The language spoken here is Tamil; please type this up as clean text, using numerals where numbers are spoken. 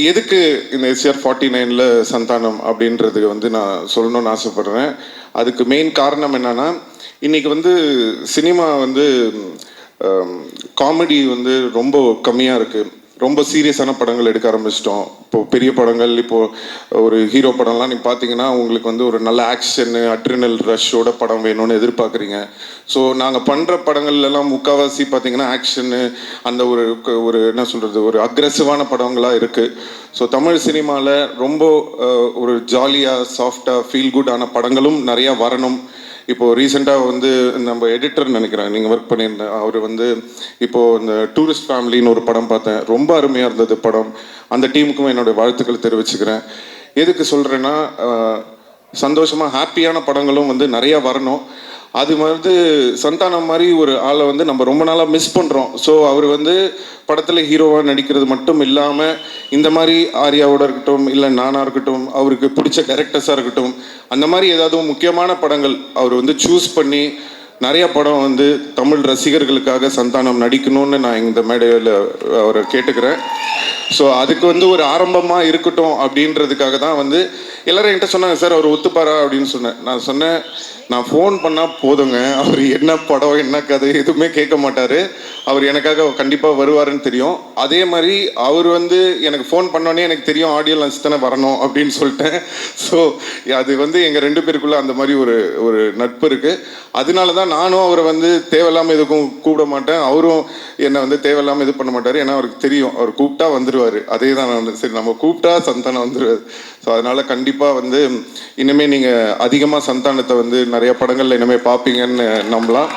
எதுக்கு இந்த SR 49ல் சந்தானம் அப்படின்றது வந்து நான் சொல்லணும்னு ஆசைப்படுறேன். அதுக்கு மெயின் காரணம் என்னன்னா, இன்னைக்கு வந்து சினிமா வந்து காமெடி வந்து ரொம்ப கம்மியாக இருக்குது. ரொம்ப சீரியஸான படங்கள் எடுக்க ஆரம்பிச்சிட்டோம். இப்போது பெரிய படங்கள், இப்போது ஒரு ஹீரோ படம்லாம் நீங்கள் பார்த்தீங்கன்னா உங்களுக்கு வந்து ஒரு நல்ல ஆக்ஷனு, அட்ரினல் ரஷ்ஷோட படம் வேணும்னு எதிர்பார்க்குறீங்க. ஸோ நாங்கள் பண்ணுற படங்கள்லாம் முக்கால்வாசி பார்த்தீங்கன்னா ஆக்ஷனு, அந்த ஒரு என்ன சொல்கிறது, ஒரு அக்ரெசிவான படங்களாக இருக்குது. ஸோ தமிழ் சினிமாவில் ரொம்ப ஒரு ஜாலியாக, சாஃப்டாக, ஃபீல் குட்டான படங்களும் நிறையா வரணும். இப்போது ரீசெண்டாக வந்து நம்ம எடிட்டர்னு நினைக்கிறேன், நீங்கள் ஒர்க் பண்ணியிருந்தேன், அவர் வந்து இப்போது இந்த டூரிஸ்ட் ஃபேமிலின்னு ஒரு படம் பார்த்தேன். ரொம்ப அருமையாக இருந்தது படம். அந்த டீமுக்கும் என்னுடைய வாழ்த்துக்கள் தெரிவிச்சுக்கிறேன். எதுக்கு சொல்கிறேன்னா, சந்தோஷமாக ஹாப்பியான படங்களும் வந்து நிறையா வரணும். அது வந்து சந்தானம் மாதிரி ஒரு ஆளை வந்து நம்ம ரொம்ப நாளாக மிஸ் பண்ணுறோம். ஸோ அவர் வந்து படத்தில் ஹீரோவாக நடிக்கிறது மட்டும் இல்லாமல் இந்த மாதிரி ஆர்யாவோட இருக்கட்டும், இல்லை நானாக இருக்கட்டும், அவருக்கு பிடிச்ச டைரக்டர்ஸாக இருக்கட்டும், அந்த மாதிரி ஏதாவது முக்கியமான படங்கள் அவர் வந்து சூஸ் பண்ணி நிறைய படம் வந்து தமிழ் ரசிகர்களுக்காக சந்தானம் நடிக்கணும்னு நான் இந்த மேடையில் அவரை கேட்டுக்கிறேன். ஸோ அதுக்கு வந்து ஒரு ஆரம்பமாக இருக்கட்டும் அப்படின்றதுக்காக தான் வந்து எல்லோரும் என்கிட்ட சொன்னாங்க, சார் அவர் ஒத்துப்பாரா அப்படின்னு சொன்னேன். நான் சொன்னேன், நான் ஃபோன் பண்ணால் போதுங்க, அவர் என்ன படம் என்ன கதை எதுவுமே கேட்க மாட்டார், அவர் எனக்காக கண்டிப்பாக வருவாருன்னு தெரியும். அதே மாதிரி அவர் வந்து எனக்கு ஃபோன் பண்ணோன்னே எனக்கு தெரியும் ஆடியோ லான்ச் தானே வரணும் அப்படின்னு சொல்லிட்டேன். ஸோ அது வந்து எங்கள் 2 பேருக்குள்ளே அந்த மாதிரி ஒரு நட்பு இருக்குது. அதனால தான் நானும் அவரை வந்து தேவையில்லாமல் எதுக்கும் கூப்பிட மாட்டேன், அவரும் என்னை வந்து தேவையில்லாமல் இது பண்ண மாட்டார். ஏன்னா அவருக்கு தெரியும் அவர் கூப்பிட்டா வந்துடுவார். அதே தான் நான் வந்து சரி நம்ம கூப்பிட்டா சந்தானம் வந்துடுவார். ஸோ அதனால் கண்டிப்பாக வந்து இனிமேல் நீங்கள் அதிகமாக சந்தானத்தை வந்து நிறைய படங்களில் இனிமேல் பார்ப்பீங்கன்னு நம்பலாம்.